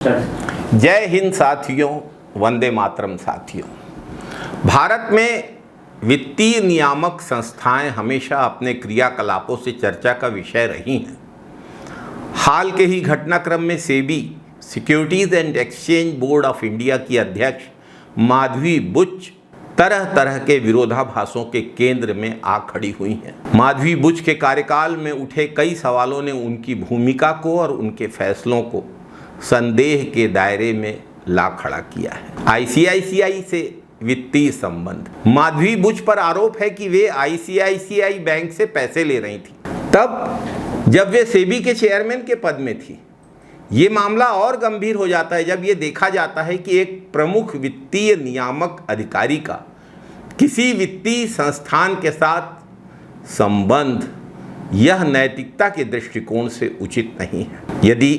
जय हिंद साथियों, वंदे मातरम साथियों। भारत में वित्तीय नियामक संस्थाएं हमेशा अपने क्रियाकलापों से चर्चा का विषय रही हैं। हाल के ही घटनाक्रम में SEBI securities and exchange board of India की अध्यक्ष माधवी बुच तरह तरह के विरोधाभासों के केंद्र में आ खड़ी हुई हैं। माधवी बुच के कार्यकाल में उठे कई सवालों ने उनकी भूमिका को और उनके फैसलों को संदेह के दायरे में ला खड़ा किया है। आईसीआईसीआई से वित्तीय संबंध। माधवी बुच पर आरोप है कि वे आईसीआईसीआई बैंक से पैसे ले रही थी, तब जब वे सेबी के चेयरमैन के पद में थी। ये मामला और गंभीर हो जाता है जब ये देखा जाता है कि एक प्रमुख वित्तीय नियामक अधिकारी का किसी वित्तीय संस्थान के साथ संबंध यह नैतिकता के दृष्टिकोण से उचित नहीं है। यदि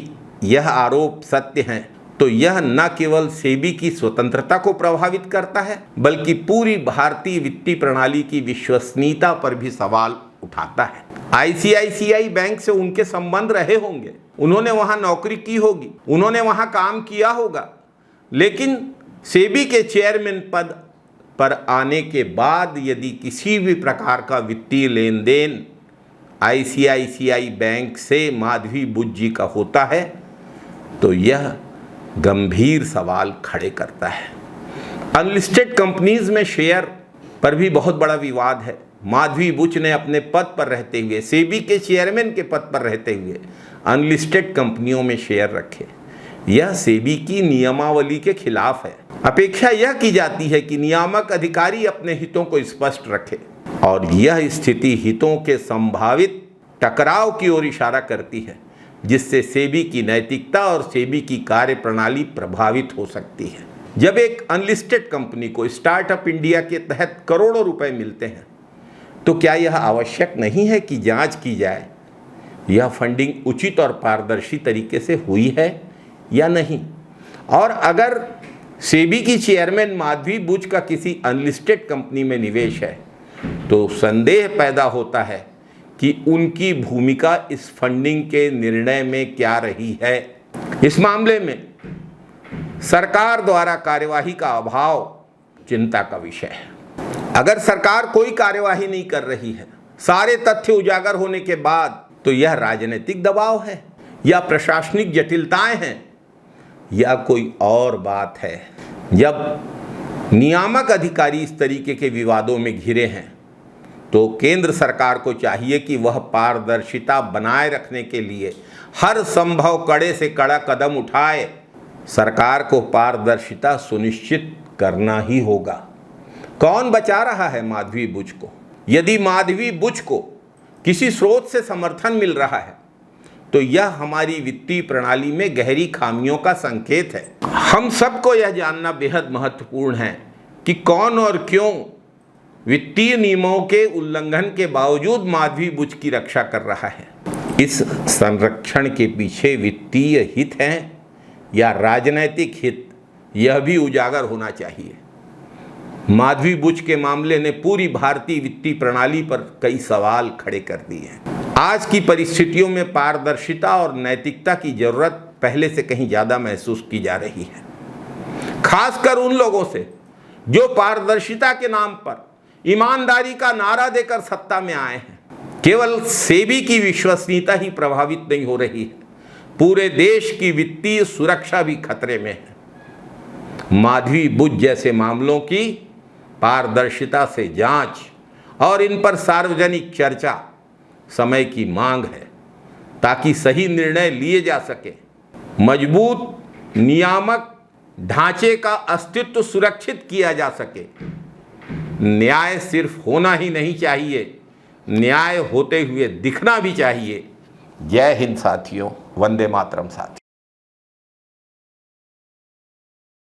यह आरोप सत्य है तो यह न केवल सेबी की स्वतंत्रता को प्रभावित करता है बल्कि पूरी भारतीय वित्तीय प्रणाली की विश्वसनीयता पर भी सवाल उठाता है। आईसीआईसीआई बैंक से उनके संबंध रहे होंगे, उन्होंने वहां नौकरी की होगी, उन्होंने वहां काम किया होगा, लेकिन सेबी के चेयरमैन पद पर आने के बाद यदि किसी भी प्रकार का वित्तीय लेन देन आईसीआईसीआई बैंक से माधवी बुच जी का होता है तो यह गंभीर सवाल खड़े करता है। अनलिस्टेड कंपनीज में शेयर पर भी बहुत बड़ा विवाद है। माधवी बुच ने अपने पद पर रहते हुए, सेबी के चेयरमैन के पद पर रहते हुए अनलिस्टेड कंपनियों में शेयर रखे। यह सेबी की नियमावली के खिलाफ है। अपेक्षा यह की जाती है कि नियामक अधिकारी अपने हितों को स्पष्ट रखे और यह स्थिति हितों के संभावित टकराव की ओर इशारा करती है, जिससे सेबी की नैतिकता और सेबी की कार्यप्रणाली प्रभावित हो सकती है। जब एक अनलिस्टेड कंपनी को स्टार्टअप इंडिया के तहत करोड़ों रुपए मिलते हैं तो क्या यह आवश्यक नहीं है कि जांच की जाए यह फंडिंग उचित और पारदर्शी तरीके से हुई है या नहीं। और अगर सेबी की चेयरमैन माधवी बुच का किसी अनलिस्टेड कंपनी में निवेश है तो संदेह पैदा होता है कि उनकी भूमिका इस फंडिंग के निर्णय में क्या रही है। इस मामले में सरकार द्वारा कार्यवाही का अभाव चिंता का विषय है। अगर सरकार कोई कार्यवाही नहीं कर रही है सारे तथ्य उजागर होने के बाद, तो यह राजनीतिक दबाव है या प्रशासनिक जटिलताएं हैं या कोई और बात है। जब नियामक अधिकारी इस तरीके के विवादों में घिरे हैं तो केंद्र सरकार को चाहिए कि वह पारदर्शिता बनाए रखने के लिए हर संभव कड़े से कड़ा कदम उठाए। सरकार को पारदर्शिता सुनिश्चित करना ही होगा। कौन बचा रहा है माधवी बुच को? यदि माधवी बुच को किसी स्रोत से समर्थन मिल रहा है तो यह हमारी वित्तीय प्रणाली में गहरी खामियों का संकेत है। हम सबको यह जानना बेहद महत्वपूर्ण है कि कौन और क्यों वित्तीय नियमों के उल्लंघन के बावजूद माधवी बुच की रक्षा कर रहा है। इस संरक्षण के पीछे वित्तीय हित हैं या राजनैतिक हित, यह भी उजागर होना चाहिए। माधवी बुच के मामले ने पूरी भारतीय वित्तीय प्रणाली पर कई सवाल खड़े कर दिए हैं। आज की परिस्थितियों में पारदर्शिता और नैतिकता की जरूरत पहले से कहीं ज़्यादा महसूस की जा रही है, खासकर उन लोगों से जो पारदर्शिता के नाम पर ईमानदारी का नारा देकर सत्ता में आए हैं। केवल सेबी की विश्वसनीयता ही प्रभावित नहीं हो रही है, पूरे देश की वित्तीय सुरक्षा भी खतरे में है। माधवी बुच जैसे मामलों की पारदर्शिता से जांच और इन पर सार्वजनिक चर्चा समय की मांग है ताकि सही निर्णय लिए जा सके। मजबूत नियामक ढांचे का अस्तित्व सुरक्षित किया जा सके। न्याय सिर्फ होना ही नहीं चाहिए, न्याय होते हुए दिखना भी चाहिए। जय हिंद साथियों, वंदे मातरम साथियों।